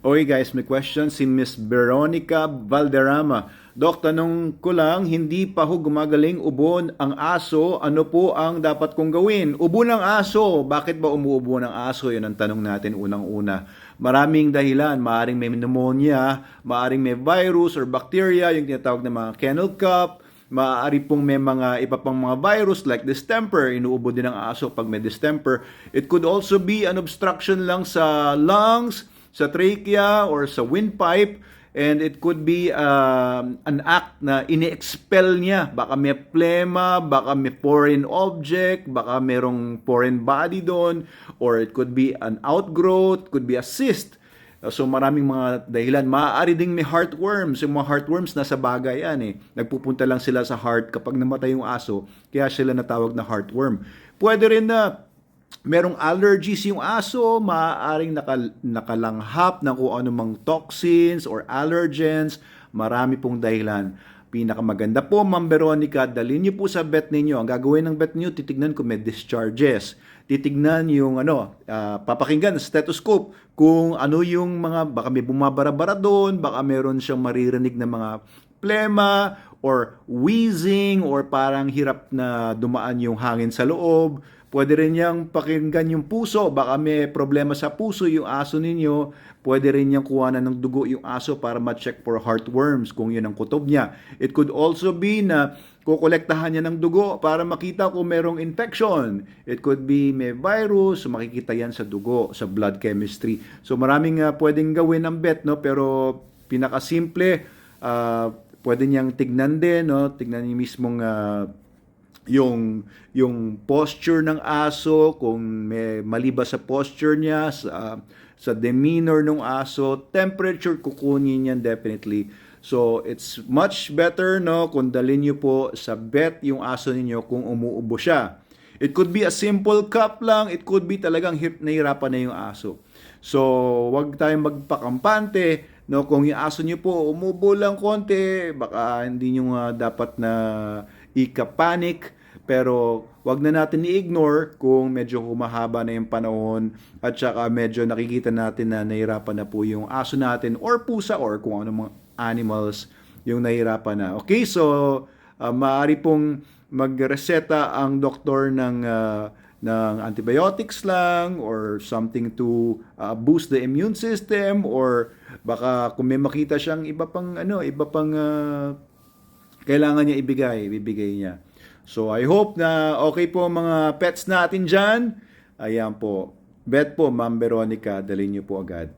Okay guys, may question si Miss Veronica Valderrama. Dok, tanong ko lang, hindi pa ho gumagaling ubo ang aso. Ano po ang dapat kong gawin? Ubo ng aso. Bakit ba umuubo ng aso? Yan ang tanong natin unang-una. Maraming dahilan. Maaring may pneumonia, maaring may virus or bacteria, yung tinatawag na mga kennel cough. Maaari pong may mga iba pang mga virus like distemper, inuubo din ng aso pag may distemper. It could also be an obstruction lang sa lungs, sa trachea, or sa windpipe, and it could be an act na ini-expel niya. Baka may plema, baka may foreign object, baka merong foreign body doon, or it could be an outgrowth, could be a cyst. So maraming mga dahilan. Maaari ding may heartworms. Yung mga heartworms nasa bagay yan eh. Nagpupunta lang sila sa heart kapag namatay yung aso. Kaya sila natawag na heartworm. Pwede rin na merong allergies yung aso. Maaaring nakalanghap ng kung anumang toxins or allergens. Marami pong dahilan. Pinakamaganda po, Ma'am Veronica, dalhin niyo po sa vet ninyo. Ang gagawin ng vet niyo, titignan kung may discharges. Titignan yung papakinggan, stethoscope, kung ano yung mga, baka may bumabara-bara doon, baka meron siyang maririnig na mga plema, or wheezing, or parang hirap na dumaan yung hangin sa loob. Pwede rin niyang pakinggan yung puso. Baka may problema sa puso yung aso ninyo. Pwede rin niyang kuhanan ng dugo yung aso para ma-check for heartworms kung yun ang kutob niya. It could also be na kukolektahan niya ng dugo para makita kung merong infection. It could be may virus. So makikita yan sa dugo, sa blood chemistry. So maraming pwedeng gawin ng vet, no? Pero pinakasimple, pwede niyang tignan din, no? Tignan niyo mismong yung posture ng aso, kung may mali ba sa posture niya, sa demeanor ng aso, temperature, kukunin yan definitely. So it's much better, no, kung dalhin niyo po sa vet yung aso niyo kung umuubo siya. It could be a simple cough lang, it could be talagang nahirapan na yung aso. So wag tayong magpakampante, no, kung yung aso niyo po umubo lang konti, baka hindi niyo dapat na ika-panic, pero wag na natin i-ignore kung medyo humahaba na yung panahon at saka medyo nakikita natin na nahirapan na po yung aso natin or pusa or kung ano mga animals yung nahirapan na. Okay, so maaari pong magreseta ang doktor ng antibiotics lang or something to boost the immune system, or baka kung may makita siyang iba pang kailangan niya ibigay niya. So I hope na okay po mga pets natin dyan. Ayan po. Bet po, Ma'am Veronica, dalhin niyo po agad.